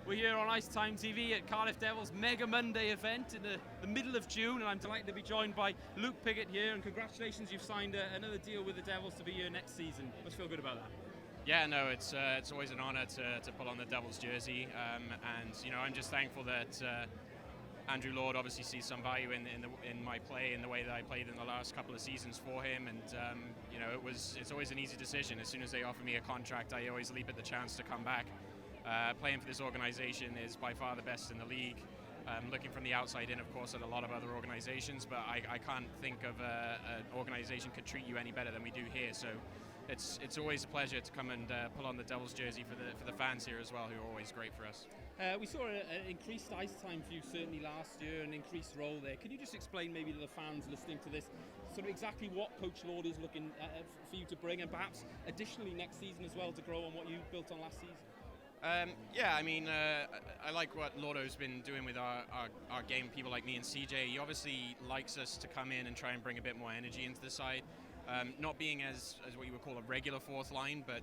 We're here on IceTime.TV at Cardiff Devils Mega Monday event in the middle of June, and I'm delighted to be joined by Luke Piggott here, and congratulations, you've signed another deal with the Devils to be here next season. Must feel good about that. Yeah, no, it's always an honour to pull on the Devils jersey, and I'm just thankful that Andrew Lord obviously sees some value in my play, in the way that I played in the last couple of seasons for him, and it's always an easy decision. As soon as they offer me a contract, I always leap at the chance to come back. Playing for this organisation is by far the best in the league. Looking from the outside in, of course, at a lot of other organisations, but I can't think of an organisation could treat you any better than we do here. So it's always a pleasure to come and pull on the Devils jersey for the fans here as well, who are always great for us. We saw an increased ice time for you certainly last year, an increased role there. Can you just explain maybe to the fans listening to this sort of exactly what Coach Lord is looking for you to bring, and perhaps additionally next season as well to grow on what you built on last season? I like what Lordo's been doing with our game, people like me and CJ. He obviously likes us to come in and try and bring a bit more energy into the side. Not being as what you would call a regular fourth line, but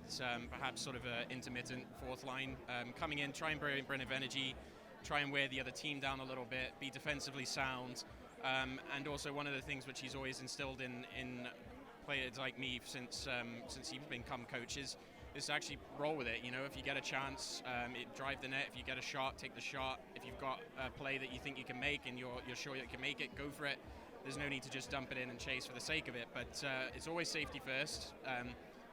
perhaps sort of an intermittent fourth line. Coming in, try and bring a bit of energy, try and wear the other team down a little bit, be defensively sound, and also one of the things which he's always instilled in players like me since he's become coaches is to actually roll with it. If you get a chance, drive the net. If you get a shot, take the shot. If you've got a play that you think you can make and you're sure you can make it, go for it. There's no need to just dump it in and chase for the sake of it, but it's always safety first.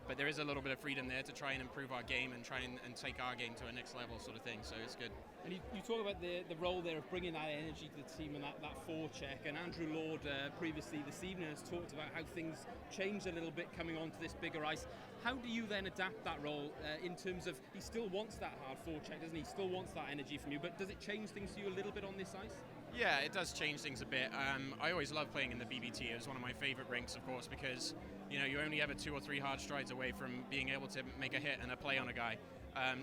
But there is a little bit of freedom there to try and improve our game and try and take our game to a next level sort of thing, so it's good. And you talk about the role there of bringing that energy to the team and that forecheck, and Andrew Lord previously this evening has talked about how things changed a little bit coming onto this bigger ice. How do you then adapt that role in terms of, he still wants that hard forecheck, doesn't he? He still wants that energy from you, but does it change things for you a little bit on this ice? Yeah, it does change things a bit. I always love playing in the BBT. It was one of my favourite rinks, of course, because you're only ever 2 or 3 hard strides away from being able to make a hit and a play on a guy.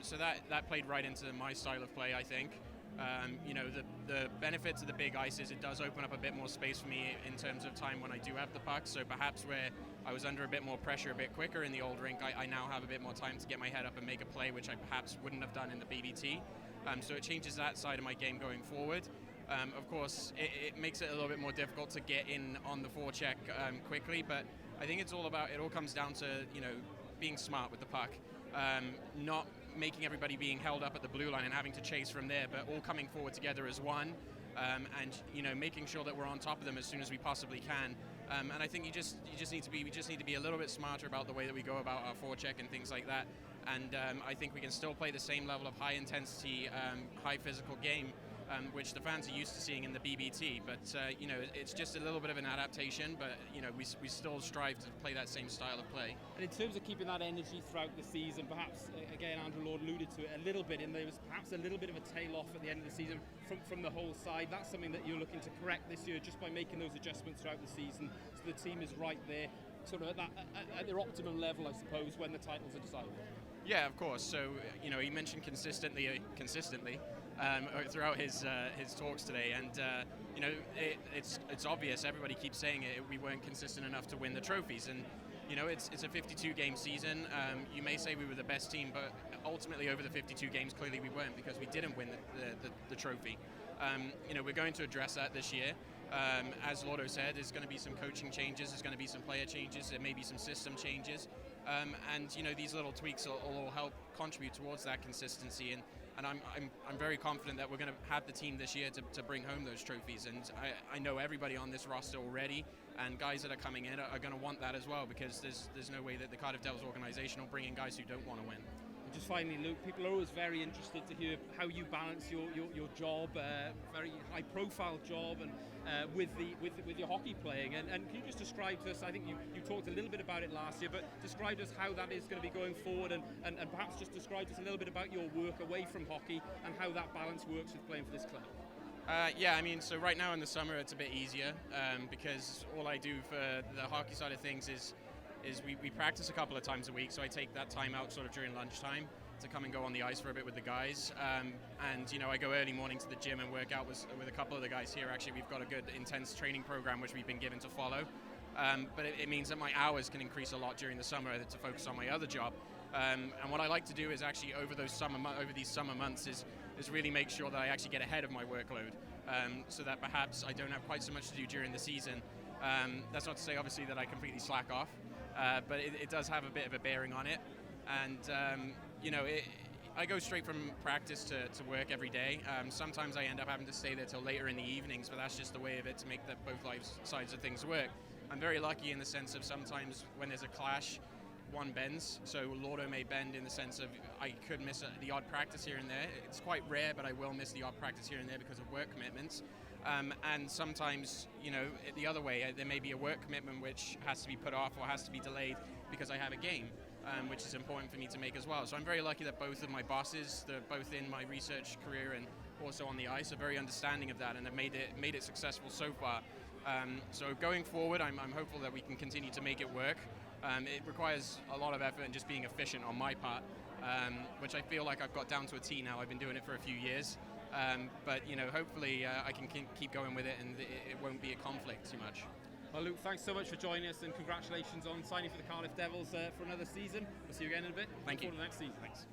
So that played right into my style of play, I think. The benefit to the big ice is it does open up a bit more space for me in terms of time when I do have the puck. So perhaps where I was under a bit more pressure a bit quicker in the old rink, I now have a bit more time to get my head up and make a play, which I perhaps wouldn't have done in the BBT. So it changes that side of my game going forward. Of course, it makes it a little bit more difficult to get in on the forecheck quickly, but I think it all comes down to being smart with the puck, not making everybody being held up at the blue line and having to chase from there, but all coming forward together as one, and making sure that we're on top of them as soon as we possibly can. And I think we just need to be a little bit smarter about the way that we go about our forecheck and things like that. And I think we can still play the same level of high intensity, high physical game, which the fans are used to seeing in the BBT, but it's just a little bit of an adaptation, but we still strive to play that same style of play. And in terms of keeping that energy throughout the season, perhaps again Andrew Lord alluded to it a little bit, and there was perhaps a little bit of a tail off at the end of the season from the whole side. That's something that you're looking to correct this year, just by making those adjustments throughout the season, so the team is right there, sort of at their optimum level, I suppose, when the titles are decided. Yeah, of course. So he mentioned consistently throughout his talks today, and it's obvious. Everybody keeps saying it. We weren't consistent enough to win the trophies, and it's a 52 game season. You may say we were the best team, but ultimately over the 52 games, clearly we weren't, because we didn't win the trophy. We're going to address that this year. As Lordo said, there's going to be some coaching changes, there's going to be some player changes, there may be some system changes, and these little tweaks will all help contribute towards that consistency. And I'm very confident that we're going to have the team this year to bring home those trophies. And I know everybody on this roster already, and guys that are coming in are going to want that as well, because there's no way that the Cardiff Devils organisation will bring in guys who don't want to win. And just finally, Luke, people are always very interested to hear how you balance your job, very high-profile job, and with your hockey playing. And can you just describe to us, I think you talked a little bit about it last year, but describe to us how that is going to be going forward, and perhaps just describe to us a little bit about your work away from hockey and how that balance works with playing for this club. So right now in the summer it's a bit easier, because all I do for the hockey side of things is we practice a couple of times a week, so I take that time out sort of during lunchtime to come and go on the ice for a bit with the guys, and I go early morning to the gym and work out with a couple of the guys here. Actually, we've got a good intense training program which we've been given to follow, but it means that my hours can increase a lot during the summer to focus on my other job. And what I like to do is actually over these summer months is is really make sure that I actually get ahead of my workload, so that perhaps I don't have quite so much to do during the season. That's not to say, obviously, that I completely slack off, but it does have a bit of a bearing on it. And I go straight from practice to work every day. Sometimes I end up having to stay there till later in the evenings, but that's just the way of it to make both sides of things work. I'm very lucky in the sense of sometimes when there's a clash, one bends. So Lordo may bend in the sense of I could miss the odd practice here and there. It's quite rare, but I will miss the odd practice here and there because of work commitments. And sometimes, the other way, there may be a work commitment which has to be put off or has to be delayed because I have a game. Which is important for me to make as well. So I'm very lucky that both of my bosses, both in my research career and also on the ice, are very understanding of that and have made it successful so far. So going forward, I'm hopeful that we can continue to make it work. It requires a lot of effort and just being efficient on my part, which I feel like I've got down to a T now. I've been doing it for a few years. But hopefully I can keep going with it and it won't be a conflict too much. Well, Luke, thanks so much for joining us, and congratulations on signing for the Cardiff Devils for another season. We'll see you again in a bit. Thank you. Look forward to the next season. Thanks.